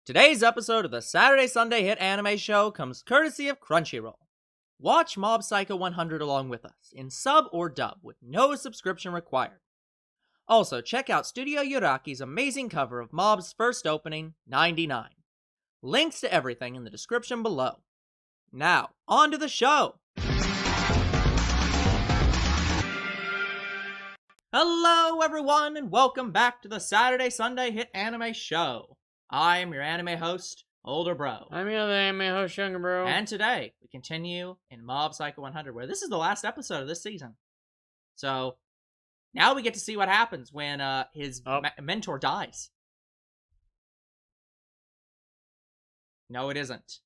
Today's episode of the Saturday Sunday Hit Anime Show comes courtesy of Crunchyroll. Watch Mob Psycho 100 along with us, in sub or dub, with no subscription required. Also, check out Studio Yuraki's amazing cover of Mob's first opening, 99. Links to everything in the description below. Now, on to the show! Hello everyone, and welcome back to the Saturday Sunday Hit Anime Show. I am your anime host, Older Bro. I'm your other anime host, Younger Bro. And today, we continue in Mob Psycho 100, where this is the last episode of this season. So, now we get to see what happens when his mentor dies. No, it isn't.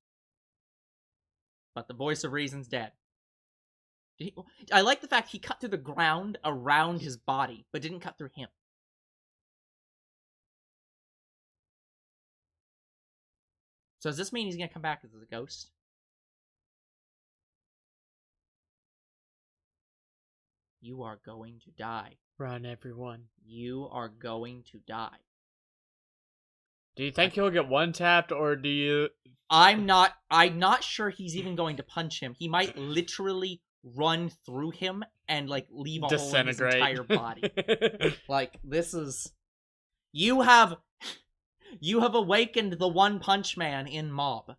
But the voice of reason's dead. I like the fact he cut through the ground around his body, but didn't cut through him. So does this mean he's gonna come back as a ghost? You are going to die. Run, everyone. You are going to die. Do you think he'll get one-tapped, or do you... I'm not sure he's even going to punch him. He might literally run through him and, like, leave a hole in his entire body. Like, this is... You have awakened the One Punch Man in Mob.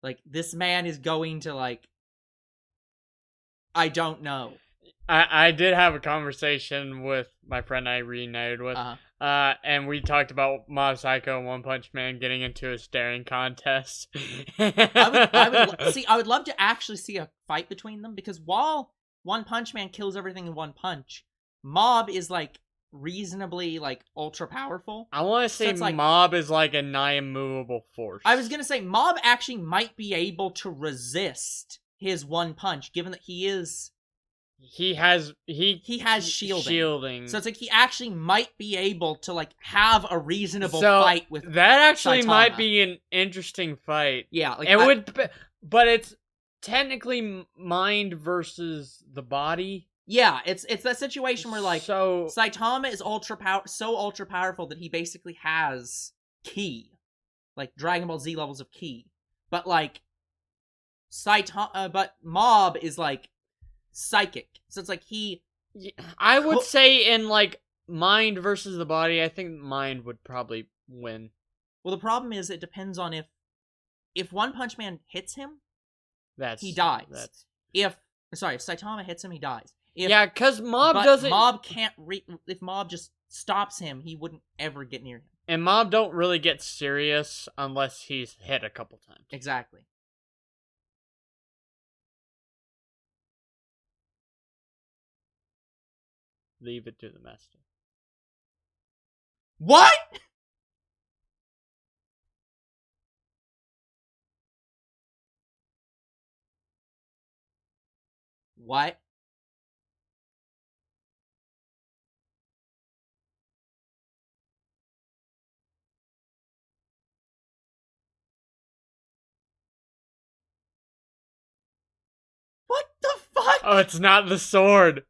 Like, this man is going to, like... I don't know. I did have a conversation with my friend I reunited with, and we talked about Mob Psycho and One Punch Man getting into a staring contest. I would love to actually see a fight between them, because while One Punch Man kills everything in one punch, Mob is, like, reasonably, like, ultra powerful. I want to say Mob is like a nigh immovable force. I was gonna say Mob actually might be able to resist his one punch, given that he has shielding. So it's like he actually might be able to, like, have a reasonable fight with that. Actually, Saitama. Might be an interesting fight. Yeah, like, but it's technically mind versus the body. Yeah, it's that situation where, like, so Saitama is ultra powerful that he basically has ki, like Dragon Ball Z levels of ki. But, like, but Mob is, like, psychic. So it's like I would say in, like, mind versus the body, I think mind would probably win. Well, the problem is it depends on if One Punch Man hits him, he dies. If Saitama hits him, he dies. Because Mob doesn't... Mob can't... if Mob just stops him, he wouldn't ever get near him. And Mob don't really get serious unless he's hit a couple times. Exactly. Leave it to the master. What?! What? What the fuck?! Oh, it's not the sword!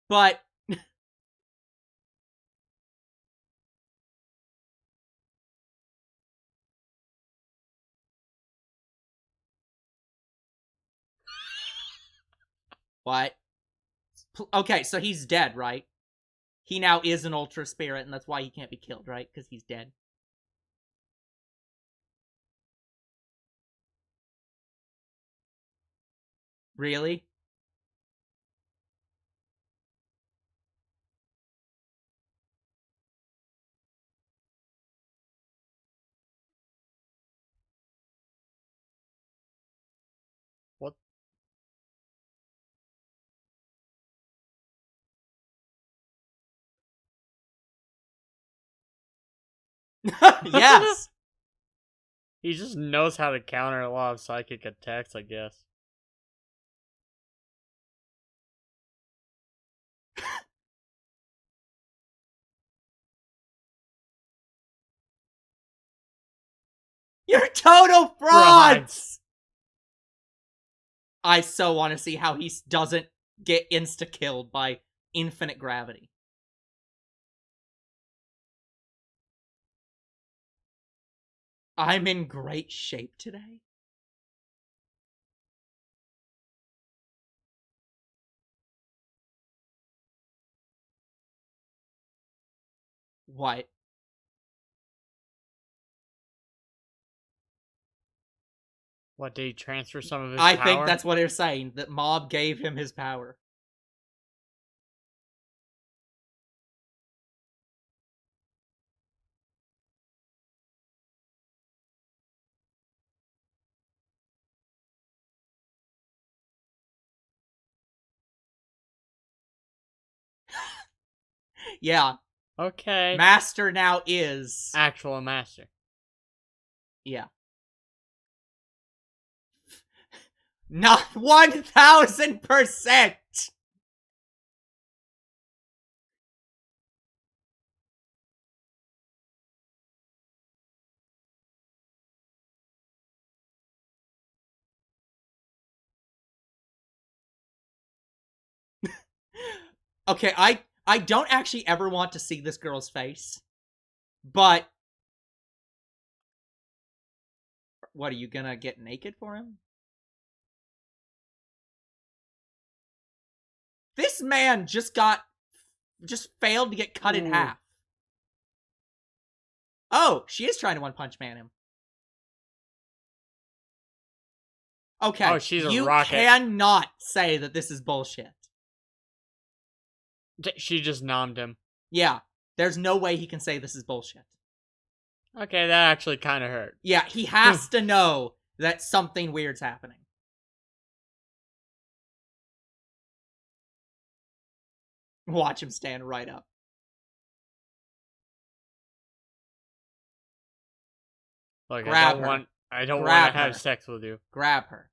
But... What? Okay, so he's dead, right? He now is an Ultra Spirit, and that's why he can't be killed, right? Because he's dead. Really? What? Yes! He just knows how to counter a lot of psychic attacks, I guess. You're total frauds! I so want to see how he doesn't get insta-killed by infinite gravity. I'm in great shape today. What? What, did he transfer some of his power? I think that's what they're saying, that Mob gave him his power. Yeah. Okay. Master now is... actual master. Yeah. Not 1000%! Okay, I don't actually ever want to see this girl's face. But... what, are you gonna get naked for him? This man just failed to get cut in half. Oh, she is trying to one-punch man him. Okay, oh, she's a rocket. You cannot say that this is bullshit. She just nommed him. Yeah, there's no way he can say this is bullshit. Okay, that actually kind of hurt. Yeah, he has to know that something weird's happening. Watch him stand right up. Look, Grab I don't want to have sex with you. Grab her.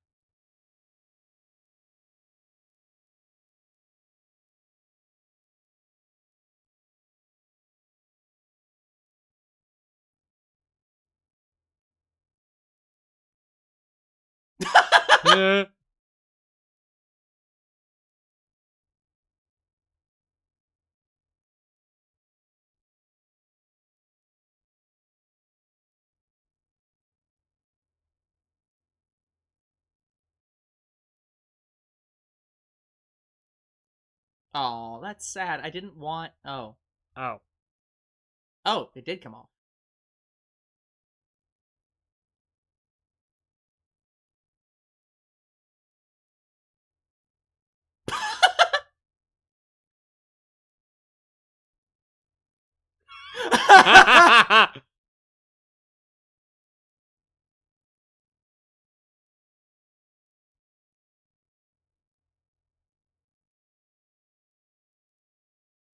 Oh, that's sad. I didn't want... Oh. Oh. Oh, it did come off.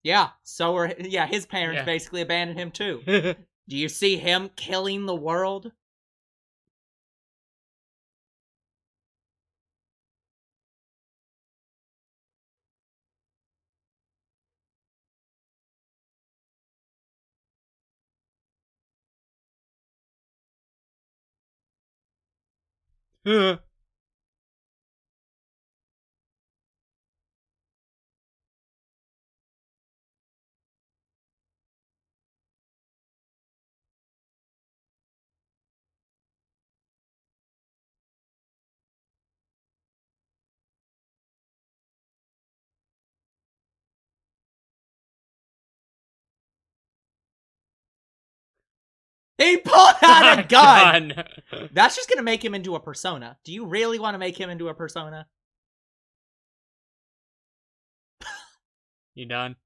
Yeah, his parents basically abandoned him too. Do you see him killing the world? He pulled out a gun! That's just gonna make him into a persona. Do you really want to make him into a persona? You done?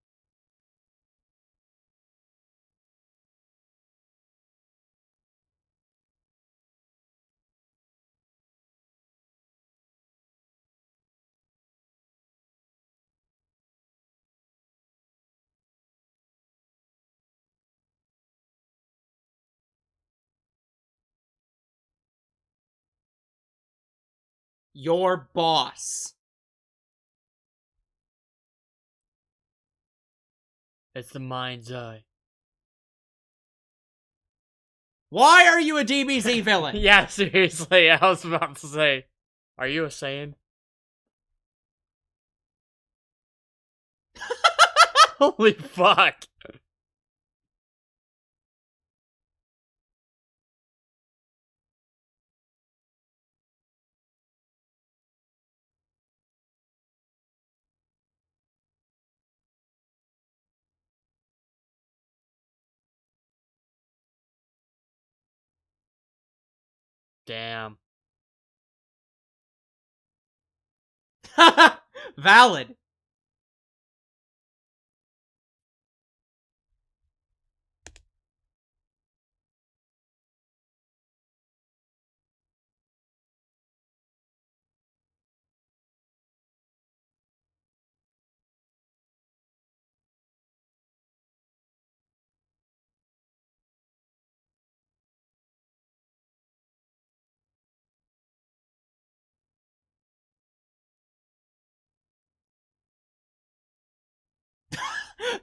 Your boss. It's the mind's eye. Why are you a DBZ villain? Yeah, seriously, I was about to say, are you a Saiyan? Holy fuck. Damn. Valid.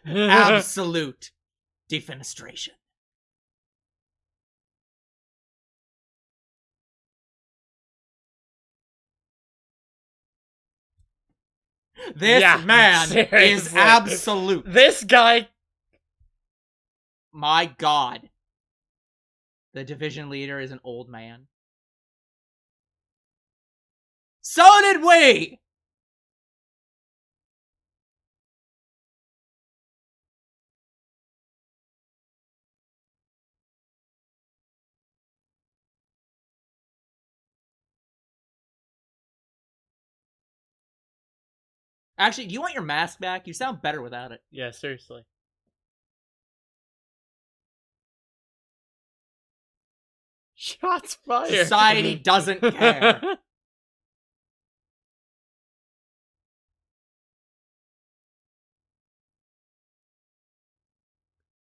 Absolute defenestration. This man seriously. Is absolute. This guy. My God. The division leader is an old man. So did we! Actually, do you want your mask back? You sound better without it. Yeah, seriously. Shots fired. Society doesn't care.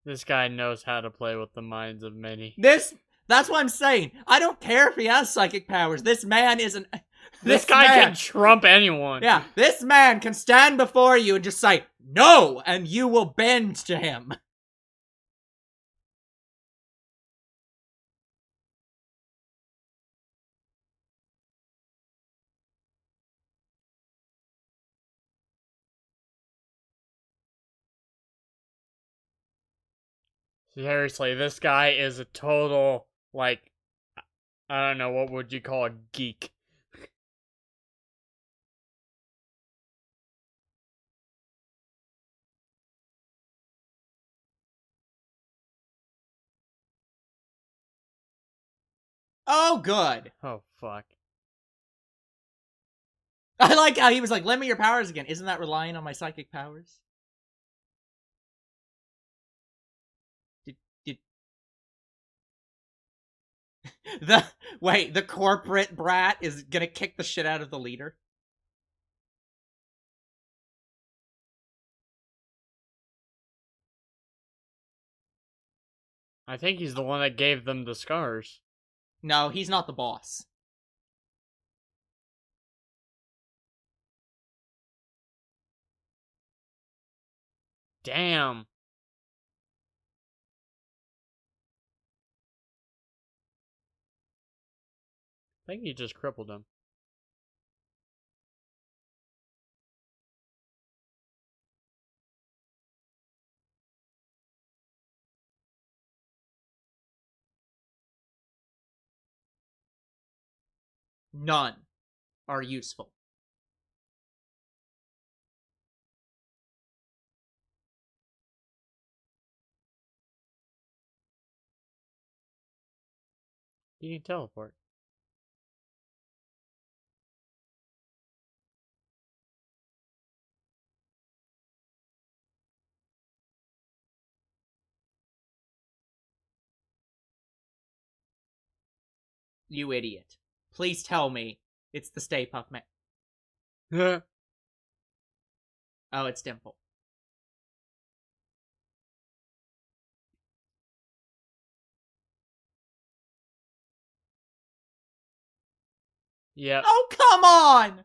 This guy knows how to play with the minds of many. That's what I'm saying. I don't care if he has psychic powers. This man isn't... This guy can trump anyone. Yeah, this man can stand before you and just say, no, and you will bend to him. Seriously, this guy is a total, like, I don't know, what would you call a geek? Oh, good. Oh, fuck. I like how he was like, lend me your powers again. Isn't that relying on my psychic powers? The corporate brat is gonna kick the shit out of the leader. I think he's the one that gave them the scars. No, he's not the boss. Damn. I think he just crippled him. None are useful. You can teleport. You idiot. Please tell me it's the Stay Puft Man. Oh, it's Dimple. Yep. Oh, come on!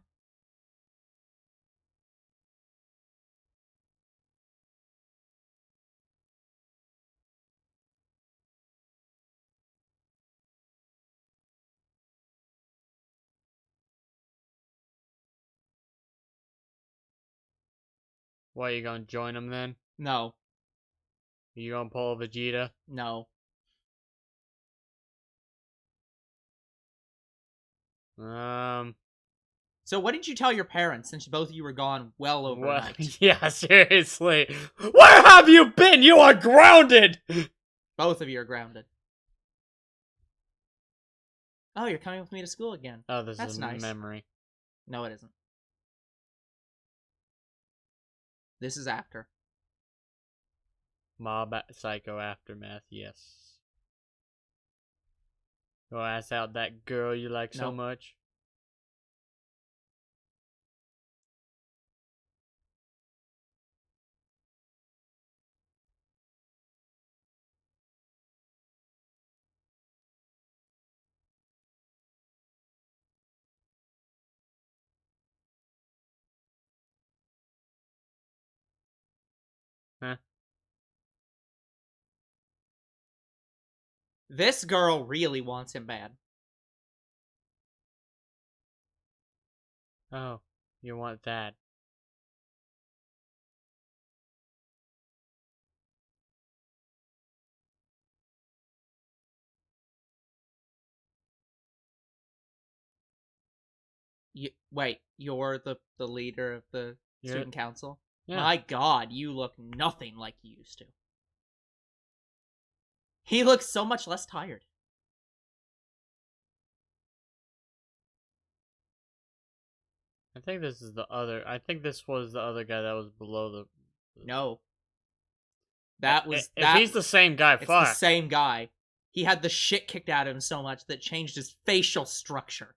What, you gonna join him then? No. You gonna pull Vegeta? No. So what did you tell your parents since both of you were gone well over a night? Yeah, seriously. Where have you been? You are grounded! Both of you are grounded. Oh, you're coming with me to school again. Oh, this That's is a nice. memory. No, it isn't. This is after. Mob Psycho Aftermath, yes. Go ask out that girl you like so much. Huh? This girl really wants him bad. Oh, you want that. Wait, you're the leader of the student council? Yeah. My god, you look nothing like you used to. He looks so much less tired. I think this is the other. I think this was the other guy that was below the. No. That was. If he's the same guy, it's fuck. the same guy. He had the shit kicked out of him so much that changed his facial structure.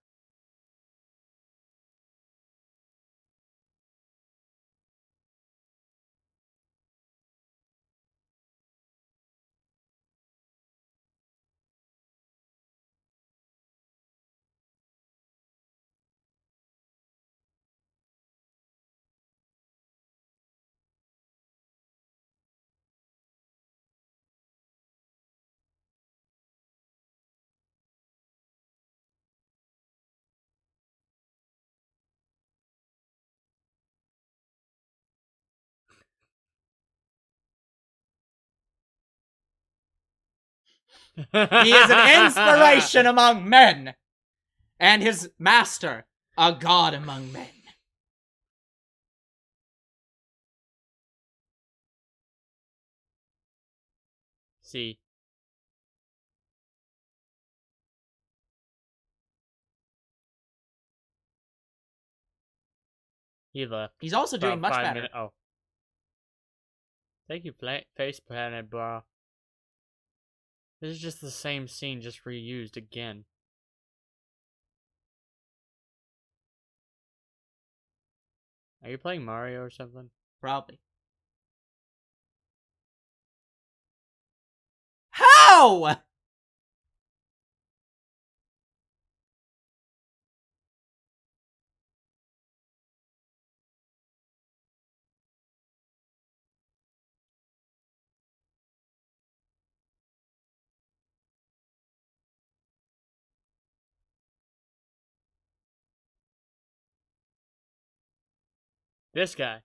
He is an inspiration among men, and his master, a god among men. See. He left. He's also doing much better. Oh. Thank you, Face Planet, bro. This is just the same scene, just reused again. Are you playing Mario or something? Probably. How? This guy.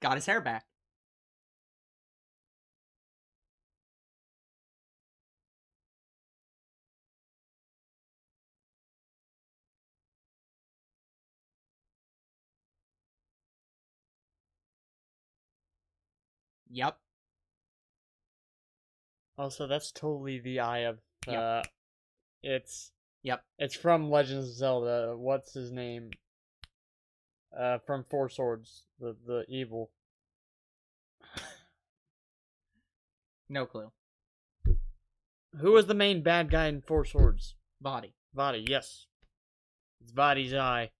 Got his hair back. Yep. Also, that's totally the eye of it's from Legends of Zelda. What's his name? From Four Swords, the evil. No clue. Who was the main bad guy in Four Swords? Body. Body, yes. It's Body's eye.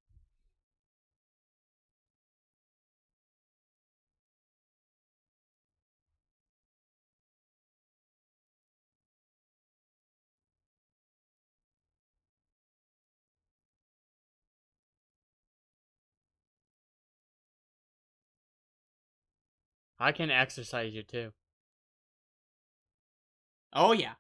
I can exercise you too. Oh yeah.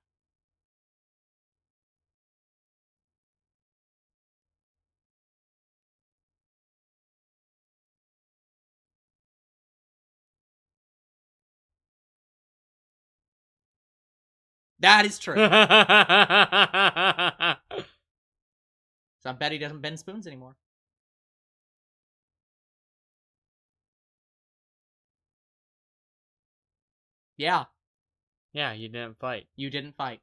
That is true. So I bet he doesn't bend spoons anymore. Yeah. Yeah, you didn't fight. You didn't fight.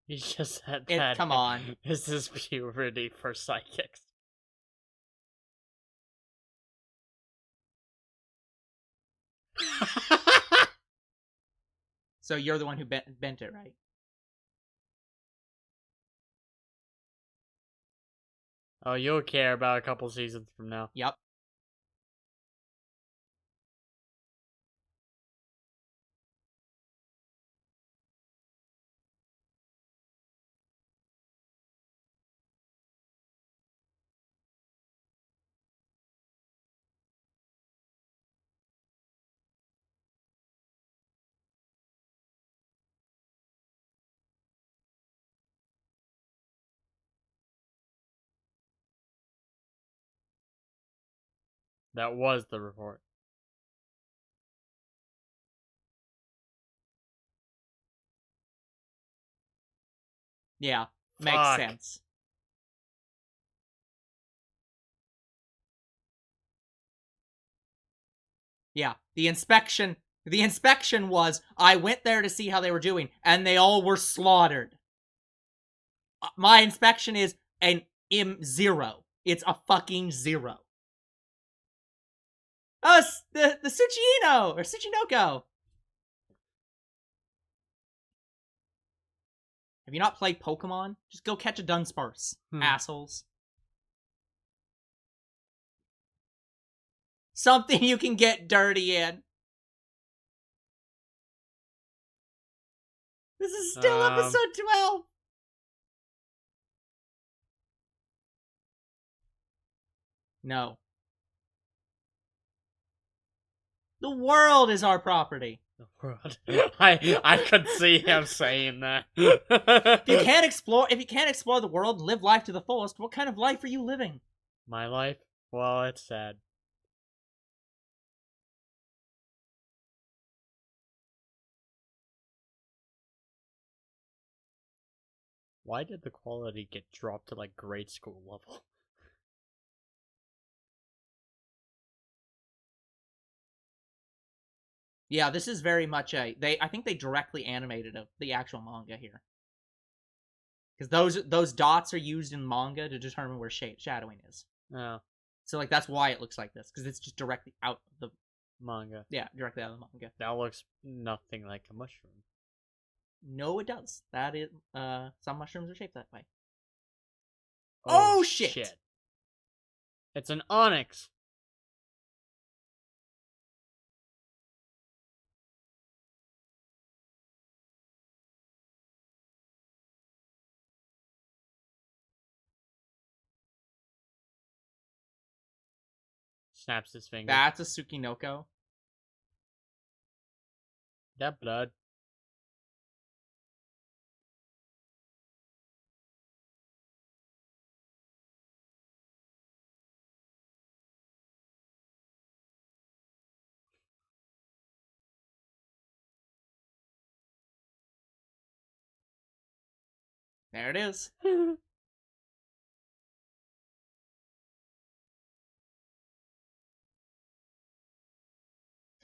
You just said that. Come on. This is puberty for psychics. So you're the one who bent it, right? Oh, you'll care about a couple seasons from now. Yep. That was the report. Yeah, makes sense. Yeah, the inspection was, I went there to see how they were doing, and they all were slaughtered. My inspection is an zero. It's a fucking 0. Oh, the Tsuchino, or Tsuchinoko. Have you not played Pokemon? Just go catch a Dunsparce, assholes. Something you can get dirty in. This is still episode 12. No. The world is our property. The world. I could see him saying that. If you can't explore the world and live life to the fullest, what kind of life are you living? My life? Well, it's sad. Why did the quality get dropped to like grade school level? Yeah, this is very much I think they directly animated the actual manga here. Because those dots are used in manga to determine where shadowing is. Oh. So like that's why it looks like this, because it's just directly out of the manga. Yeah, directly out of the manga. That looks nothing like a mushroom. No, it does. That is some mushrooms are shaped that way. Oh shit! It's an onyx. Snaps his finger. That's a Tsukinoko. That blood. There it is.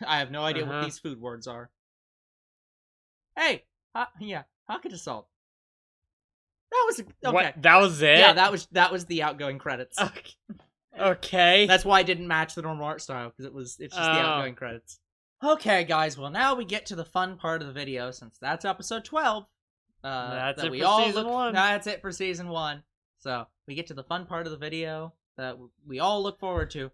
I have no idea what these food words are. Hey, yeah, Hakata salt. That was okay. What? That was it? Yeah, that was the outgoing credits. Okay. That's why I didn't match the normal art style, because it's just the outgoing credits. Okay, guys. Well, now we get to the fun part of the video, since that's episode 12. That's it for season 1. That's it for season 1. So we get to the fun part of the video that we all look forward to,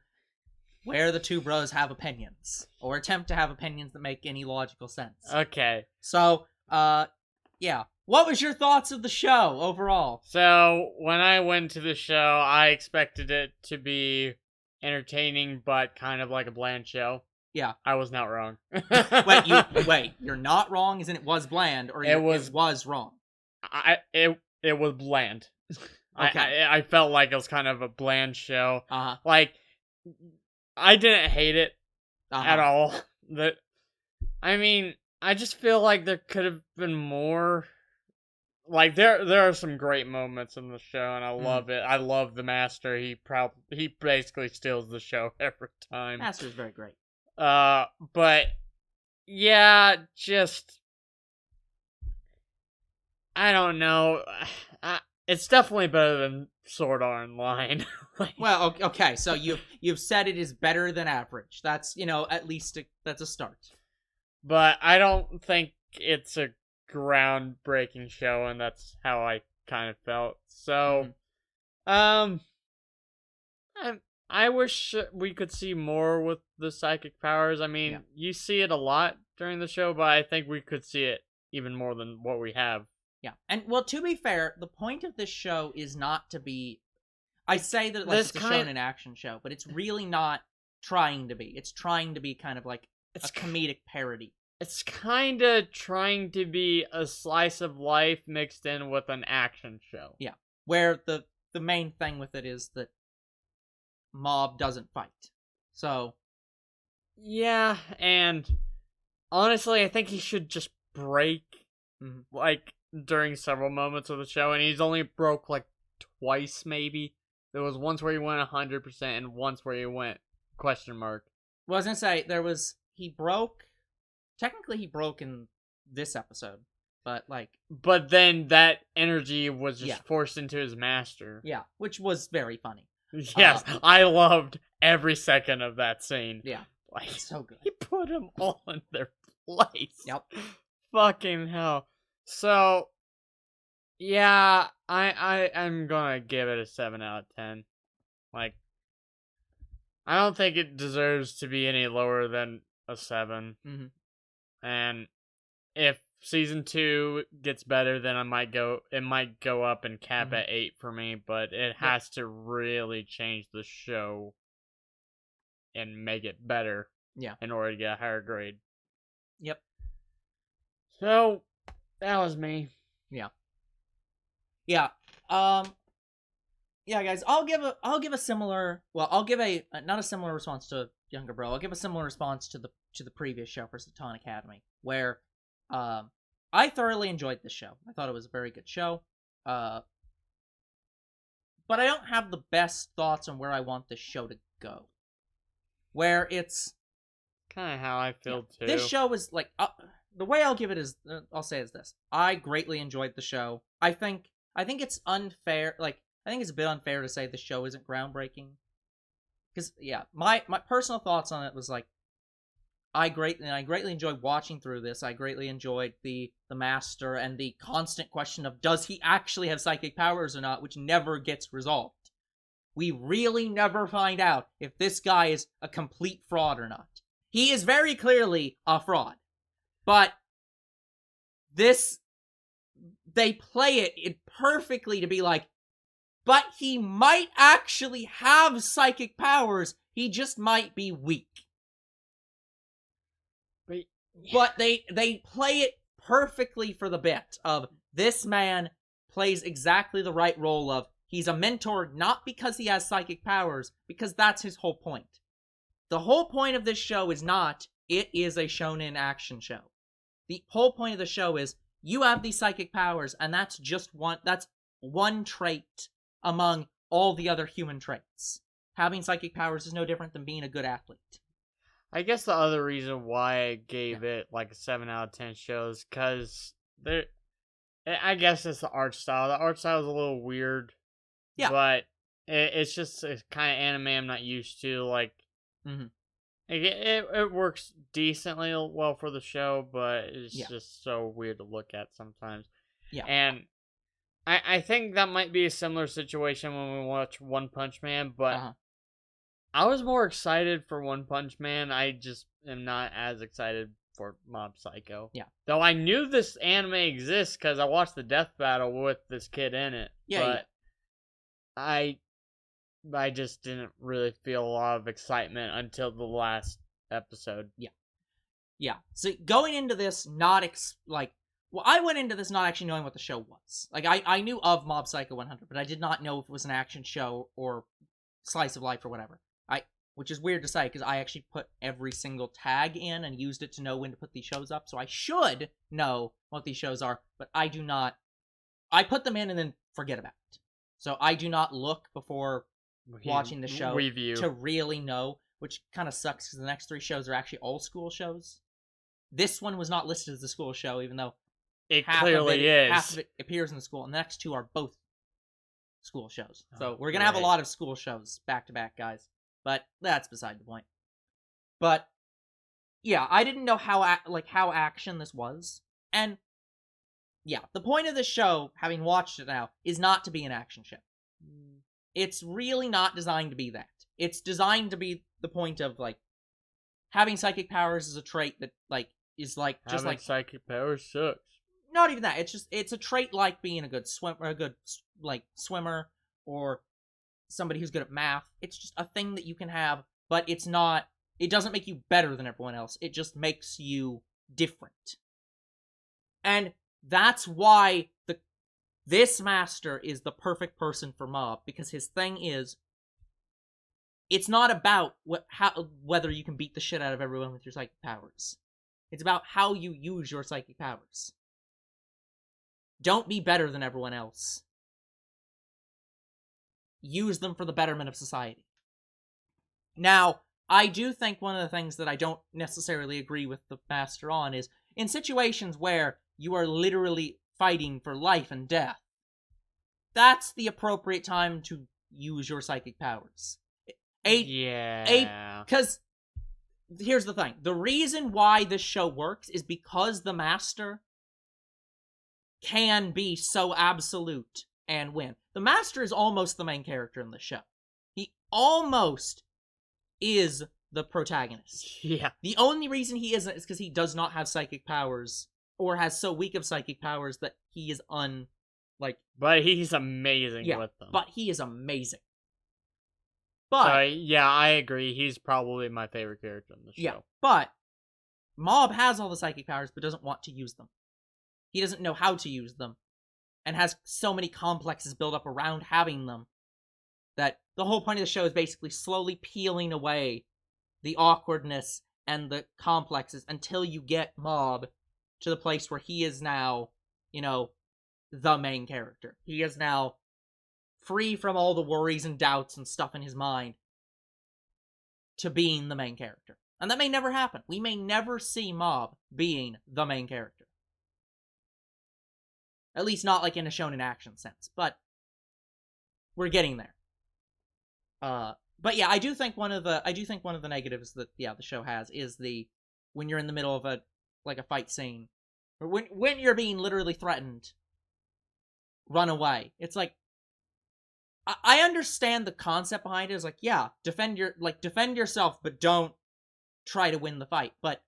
where the two bros have opinions, or attempt to have opinions that make any logical sense. Okay. So, yeah. What was your thoughts of the show overall? So, when I went to the show, I expected it to be entertaining, but kind of like a bland show. Yeah. I was not wrong. Wait, you're not wrong as in it was bland, or it was wrong? It was bland. Okay. I felt like it was kind of a bland show. Uh-huh. Like, I didn't hate it at all. I mean, I just feel like there could have been more. Like, there are some great moments in the show, and I love it. I love the Master. He basically steals the show every time. Master's very great. But yeah, just I don't know. It's definitely better than Sword Art Online. Well, okay, so you've said it is better than average. That's, at least that's a start. But I don't think it's a groundbreaking show, and that's how I kind of felt. So, I wish we could see more with the psychic powers. I mean, you see it a lot during the show, but I think we could see it even more than what we have. Yeah, and well, to be fair, the point of this show is not to be. I say that like it's a shonen action show, but it's really not trying to be. It's trying to be kind of like a comedic parody. It's kind of trying to be a slice of life mixed in with an action show. Yeah, where the main thing with it is that Mob doesn't fight. So, yeah, and honestly, I think he should just break, like, during several moments of the show, and he's only broke, like, twice, maybe. There was once where he went 100%, and once where he went question mark. Well, I was gonna say, technically he broke in this episode, but, like... But then that energy was just forced into his master. Yeah, which was very funny. Yes, I loved every second of that scene. Yeah, like, so good. He put them all in their place. Yep. Fucking hell. So, yeah, I'm gonna give it a 7 out of 10. Like, I don't think it deserves to be any lower than a 7. And if season 2 gets better, then it might go up and cap at 8 for me, but it has to really change the show and make it better in order to get a higher grade. Yep. So, that was me. Yeah. Yeah. Yeah, guys, I'll give a similar, well, I'll give not a similar response to Younger Bro. I'll give a similar response to the previous show for Satan Academy, where I thoroughly enjoyed this show. I thought it was a very good show. But I don't have the best thoughts on where I want this show to go. Where it's kind of how I feel too. This show is like the way I'll give it is I'll say is this: I greatly enjoyed the show. I think it's unfair. Like, I think it's a bit unfair to say the show isn't groundbreaking. Because my personal thoughts on it was like, I greatly enjoyed watching through this. I greatly enjoyed the Master and the constant question of, does he actually have psychic powers or not, which never gets resolved. We really never find out if this guy is a complete fraud or not. He is very clearly a fraud. But they play it perfectly to be like, but he might actually have psychic powers, he just might be weak. But they play it perfectly for the bit of, this man plays exactly the right role of, he's a mentor not because he has psychic powers, because that's his whole point. The whole point of this show is not, it is a shonen action show. The whole point of the show is, you have these psychic powers, and that's one trait among all the other human traits. Having psychic powers is no different than being a good athlete. I guess the other reason why I gave it like a 7 out of 10 shows, because I guess it's the art style. The art style is a little weird. Yeah. But it's just a kind of anime I'm not used to. Like, it works decently well for the show, but it's just so weird to look at sometimes. Yeah. And I think that might be a similar situation when we watch One Punch Man, but I was more excited for One Punch Man. I just am not as excited for Mob Psycho. Yeah. Though I knew this anime exists because I watched the death battle with this kid in it. Yeah. But I just didn't really feel a lot of excitement until the last episode. Yeah. Yeah. So going into this, Well, I went into this not actually knowing what the show was. Like, I knew of Mob Psycho 100, but I did not know if it was an action show or slice of life or whatever. Which is weird to say, because I actually put every single tag in and used it to know when to put these shows up, so I should know what these shows are, but I do not. I put them in and then forget about it. So I do not look before watching the show to really know, which kind of sucks, because the next 3 shows are actually all school shows. This one was not listed as a school show, even though it clearly is. Half of it appears in the school, and the next 2 are both school shows. So we're going to have a lot of school shows back-to-back, guys. But that's beside the point. But yeah, I didn't know how action this was. And yeah, the point of this show, having watched it now, is not to be an action show. It's really not designed to be that. It's designed to be the point of, like, having psychic powers is a trait that, like, is like just having like psychic powers sucks. Not even that. It's a trait like being a good swimmer, or somebody who's good at math. It's just a thing that you can have, but it doesn't make you better than everyone else. It just makes you different. And that's why this master is the perfect person for Mob, because his thing is, it's not about whether you can beat the shit out of everyone with your psychic powers. It's about how you use your psychic powers. Don't be better than everyone else. Use them for the betterment of society. Now, I do think one of the things that I don't necessarily agree with the master on is, in situations where you are literally fighting for life and death, that's the appropriate time to use your psychic powers. Because here's the thing. The reason why this show works is because the master can be so absolute and win. The master is almost the main character in the show. He almost is the protagonist. Yeah. The only reason he isn't is because he does not have psychic powers, or has so weak of psychic powers that he is But he's amazing with them. But he is amazing. But yeah, I agree. He's probably my favorite character in the show. Yeah, but Mob has all the psychic powers, but doesn't want to use them. He doesn't know how to use them, and has so many complexes built up around having them, that the whole point of the show is basically slowly peeling away the awkwardness and the complexes until you get Mob to the place where he is now, the main character. He is now free from all the worries and doubts and stuff in his mind to being the main character. And that may never happen. We may never see Mob being the main character. At least not like in a shonen action sense, but we're getting there. But yeah, I do think one of the negatives that the show has is when you're in the middle of a fight scene, or when you're being literally threatened, run away. It's like, I understand the concept behind it. Is like, yeah, defend yourself, but don't try to win the fight. But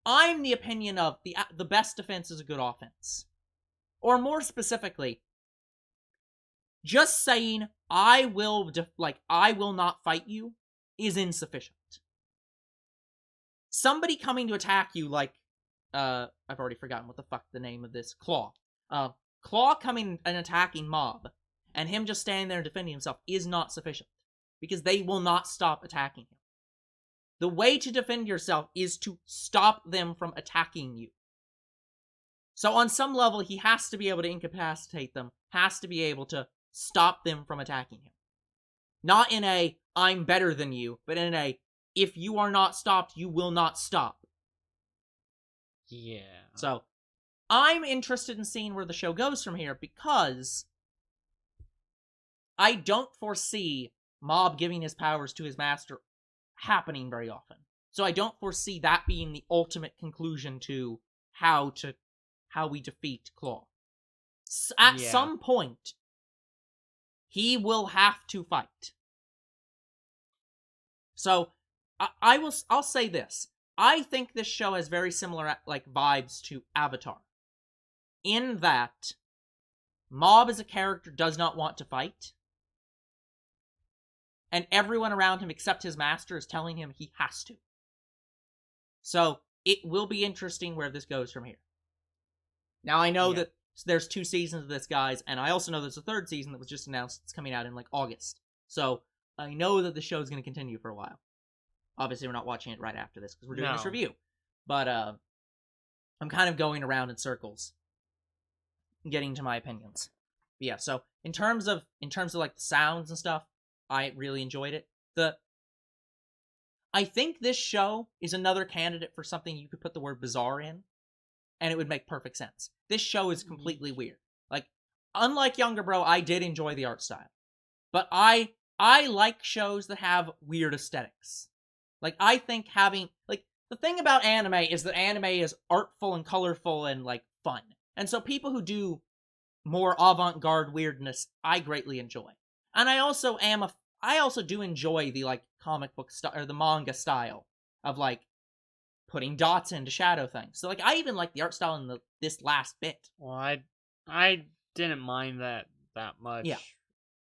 I'm the opinion of the best defense is a good offense. Or more specifically, just saying I will not fight you is insufficient. Somebody coming to attack you, I've already forgotten what the fuck the name of this, Claw. Claw coming and attacking Mob, and him just standing there and defending himself is not sufficient, because they will not stop attacking him. The way to defend yourself is to stop them from attacking you. So on some level, he has to be able to incapacitate them, has to be able to stop them from attacking him. Not in a, I'm better than you, but in a, if you are not stopped, you will not stop. Yeah. So, I'm interested in seeing where the show goes from here, because I don't foresee Mob giving his powers to his master happening very often. So I don't foresee that being the ultimate conclusion to how we defeat Claw. At some point, he will have to fight. So, I'll say this. I think this show has very similar, vibes to Avatar. In that, Mob as a character does not want to fight. And everyone around him except his master is telling him he has to. So, it will be interesting where this goes from here. Now, I know that there's 2 seasons of this, guys, and I also know there's a 3rd season that was just announced. It's coming out in, like, August. So, I know that the show's going to continue for a while. Obviously, we're not watching it right after this, because we're doing this review. But, I'm kind of going around in circles, getting to my opinions. But yeah, so, in terms of, like, the sounds and stuff, I really enjoyed it. I think this show is another candidate for something you could put the word bizarre in, and it would make perfect sense. This show is completely weird. Like, unlike Younger Bro, I did enjoy the art style. But I like shows that have weird aesthetics. Like, I think having, like, the thing about anime is that anime is artful and colorful and, like, fun. And so people who do more avant-garde weirdness, I greatly enjoy. And I also do enjoy the, like, comic book style, or the manga style of, like, putting dots into shadow things. So, like, I even like the art style in this last bit. Well, I didn't mind that much. Yeah.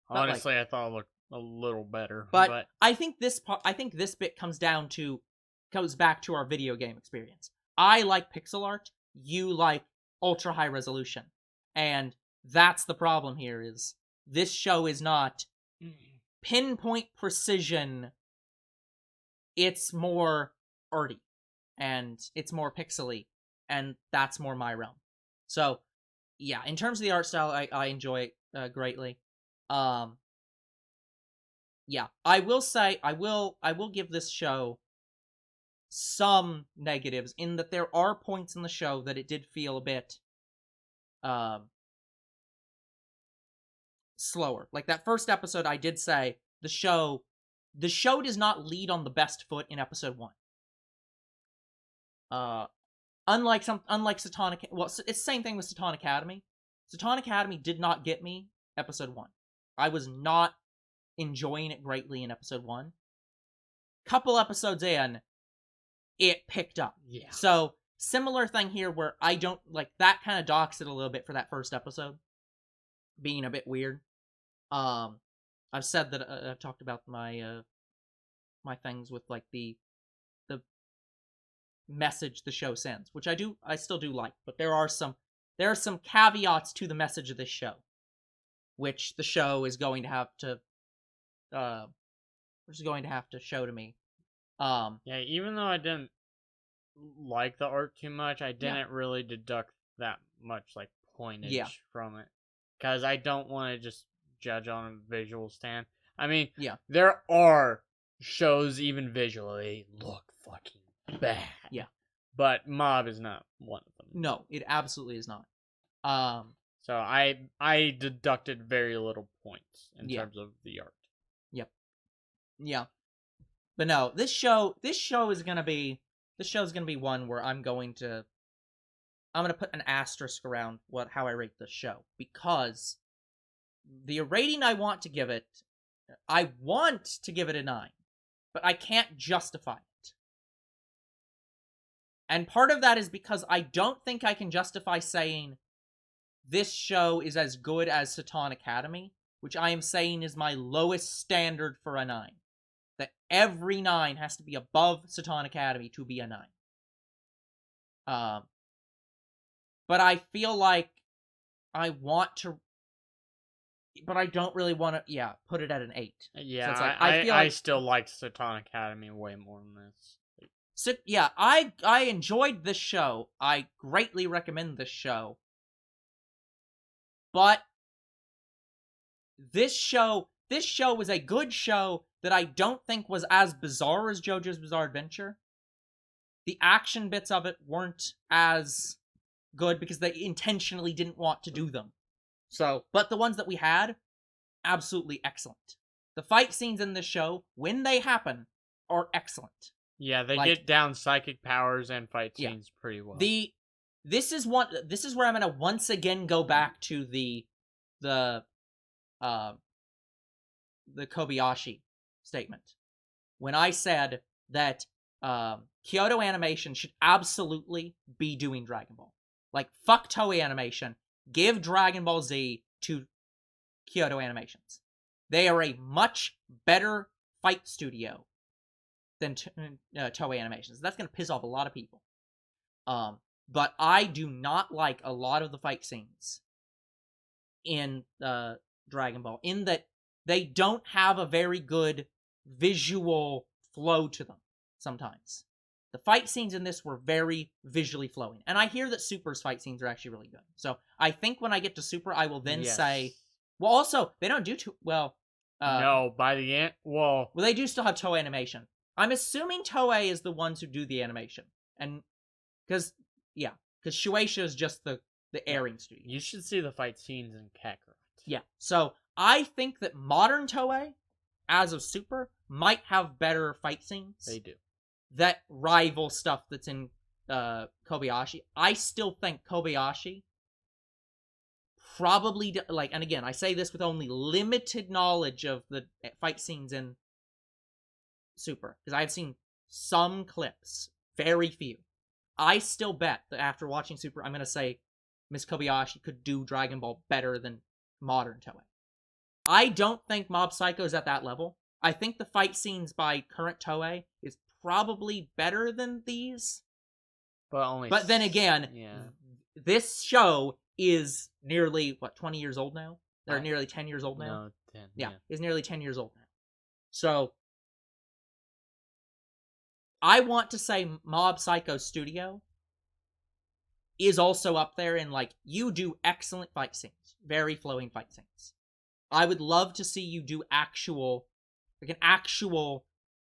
Honestly, like, I thought it looked a little better. But I think this bit comes back to our video game experience. I like pixel art. You like ultra high resolution. And that's the problem here is this show is not pinpoint precision. It's more arty. And it's more pixely, and that's more my realm. So, yeah, in terms of the art style, I enjoy it greatly. Yeah, I will say, I will give this show some negatives, in that there are points in the show that it did feel a bit, slower. Like, that first episode, I did say, the show does not lead on the best foot in episode 1. Unlike Satanic, well, it's the same thing with Satan Academy. Satan Academy did not get me episode 1. I was not enjoying it greatly in episode 1. Couple episodes in, it picked up. Yeah. So, similar thing here where I don't, like, that kind of docks it a little bit for that first episode. Being a bit weird. I've said that, I've talked about my things with, like, the message the show sends, which I still do like, but there are some caveats to the message of this show, which the show is going to have to show to me. Yeah, even though I didn't like the art too much, I didn't really deduct that much, like, pointage from it, because I don't want to just judge on a visual stand. I mean, there are shows even visually look fucking bad. Yeah. But Mob is not one of them. No, it absolutely is not. So I deducted very little points in terms of the art. Yep. Yeah. But no, this show is gonna be one where I'm gonna put an asterisk around how I rate this show, because the rating I want to give it a 9, but I can't justify it. And part of that is because I don't think I can justify saying this show is as good as Satan Academy, which I am saying is my lowest standard for a 9. That every 9 has to be above Satan Academy to be a 9. But I feel like I want to, but I don't really want to, put it at an 8. Yeah, so it's like, I still liked Satan Academy way more than this. So, yeah, I enjoyed this show. I greatly recommend this show. But this show was a good show that I don't think was as bizarre as JoJo's Bizarre Adventure. The action bits of it weren't as good because they intentionally didn't want to do them. So, but the ones that we had, absolutely excellent. The fight scenes in this show, when they happen, are excellent. Yeah, they get down psychic powers and fight scenes pretty well. This is where I'm gonna once again go back to the Kobayashi statement. When I said that Kyoto Animation should absolutely be doing Dragon Ball. Like, fuck Toei Animation. Give Dragon Ball Z to Kyoto Animations. They are a much better fight studio than Toei Animations. That's going to piss off a lot of people. but I do not like a lot of the fight scenes in Dragon Ball, in that they don't have a very good visual flow to them sometimes. The fight scenes in this were very visually flowing. And I hear that Super's fight scenes are actually really good. So I think when I get to Super, I will then say... Well, also, they don't do too... Well... no, by the end... Well, they do still have Toei Animation. I'm assuming Toei is the ones who do the animation. And... Because Shueisha is just the airing studio. You should see the fight scenes in Kakarot. Yeah. So I think that modern Toei, as of Super, might have better fight scenes. They do. That rival stuff that's in Kobayashi. I still think Kobayashi probably, and again, I say this with only limited knowledge of the fight scenes in Super, because I've seen some clips, very few. I still bet that after watching Super, I'm going to say Miss Kobayashi could do Dragon Ball better than modern Toei. I don't think Mob Psycho is at that level. I think the fight scenes by current Toei is probably better than these. But then again, this show is nearly, 20 years old now? Or nearly 10 years old now? No, 10. Yeah, is nearly 10 years old now. So, I want to say Mob Psycho Studio is also up there in, you do excellent fight scenes. Very flowing fight scenes. I would love to see you do an actual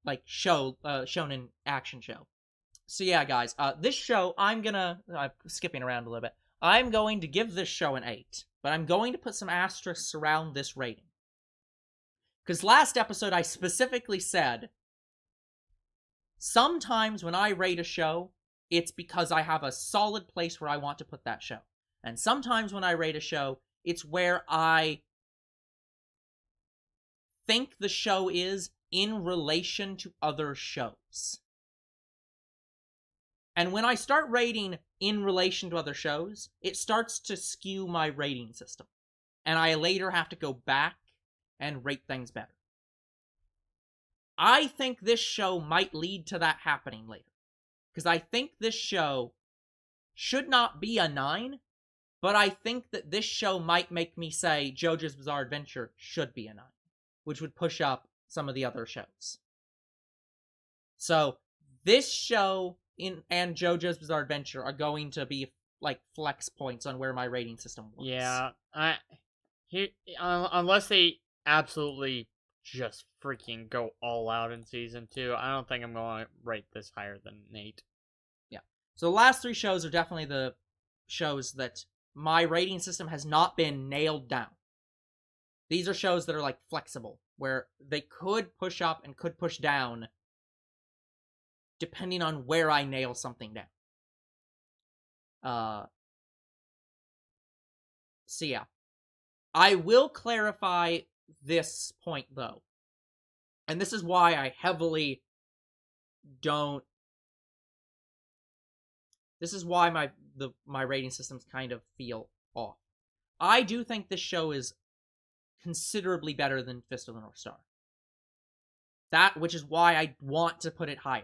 shonen action show. So yeah, guys, this show, I'm skipping around a little bit. I'm going to give this show an 8, but I'm going to put some asterisks around this rating. Because last episode, I specifically said, sometimes when I rate a show, it's because I have a solid place where I want to put that show. And sometimes when I rate a show, it's where I think the show is in relation to other shows. And when I start rating in relation to other shows, it starts to skew my rating system. And I later have to go back and rate things better. I think this show might lead to that happening later. Because I think this show should not be a 9, but I think that this show might make me say JoJo's Bizarre Adventure should be a 9, which would push up some of the other shows. So, this show and JoJo's Bizarre Adventure are going to be flex points on where my rating system works. Yeah, unless they absolutely just freaking go all out in season 2, I don't think I'm going to rate this higher than an 8. Yeah. So the last 3 shows are definitely the shows that my rating system has not been nailed down. These are shows that are flexible, where they could push up and could push down depending on where I nail something down. So yeah. I will clarify this point, though. And this is why I heavily don't... This is why my rating systems kind of feel off. I do think this show is considerably better than Fist of the North Star. Which is why I want to put it higher.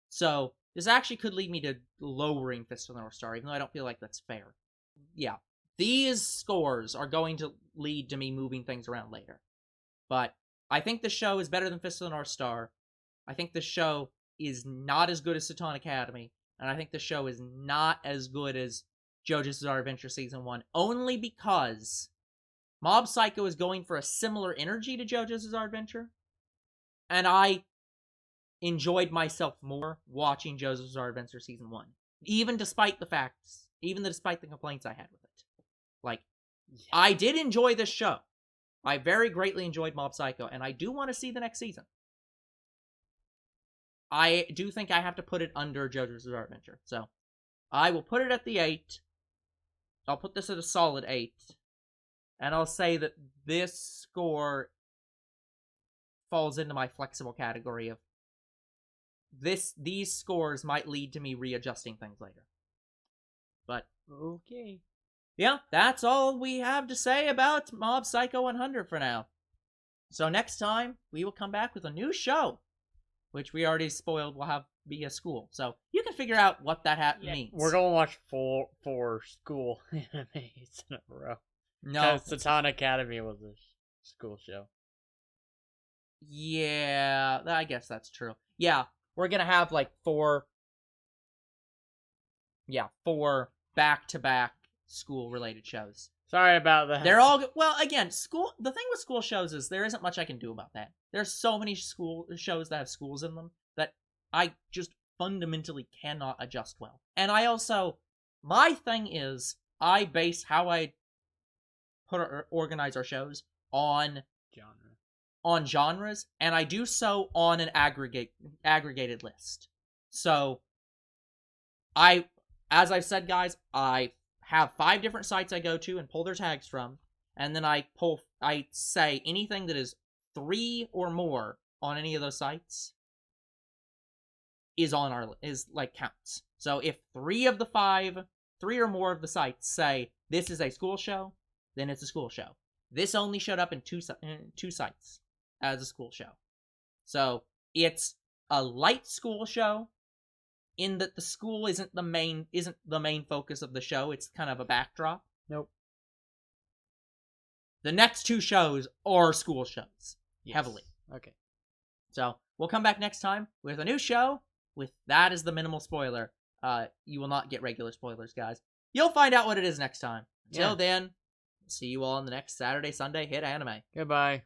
So, this actually could lead me to lowering Fist of the North Star, even though I don't feel like that's fair. Yeah. These scores are going to lead to me moving things around later. But I think the show is better than Fist of the North Star. I think the show is not as good as Satan Academy. And I think the show is not as good as JoJo's Bizarre Adventure Season 1. Only because Mob Psycho is going for a similar energy to JoJo's Bizarre Adventure. And I enjoyed myself more watching JoJo's Bizarre Adventure Season 1. Even despite the complaints I had with it. I did enjoy this show. I very greatly enjoyed Mob Psycho, and I do want to see the next season. I do think I have to put it under JoJo's Bizarre Adventure. So, I will put it at the 8. I'll put this at a solid 8. And I'll say that this score falls into my flexible category of these scores might lead to me readjusting things later. But, okay. Yeah, that's all we have to say about Mob Psycho 100 for now. So next time, we will come back with a new show. which we already spoiled will be a school. So you can figure out what that means. We're going to watch four school animes in a row. No. Because Satan Academy was a school show. Yeah, I guess that's true. Yeah, we're going to have like 4 back-to-back school-related shows. Sorry about that. They're all well. Again, the thing with school shows is there isn't much I can do about that. There's so many school shows that have schools in them that I just fundamentally cannot adjust well. And I also, my thing is, I base how I organize our shows on genres, and I do so on an aggregated list. So, as I've said, guys, I have 5 different sites I go to and pull their tags from, and then I say anything that is 3 or more on any of those sites is counts. So if 3 or more of the sites say this is a school show, then it's a school show. This only showed up in 2 sites as a school show. So it's a light school show, in that the school isn't the main focus of the show. It's kind of a backdrop. Nope. The next 2 shows are school shows. Yes. Heavily. Okay. So we'll come back next time with a new show. With that as the minimal spoiler. You will not get regular spoilers, guys. You'll find out what it is next time. Till then, see you all on the next Saturday, Sunday Hit Anime. Goodbye.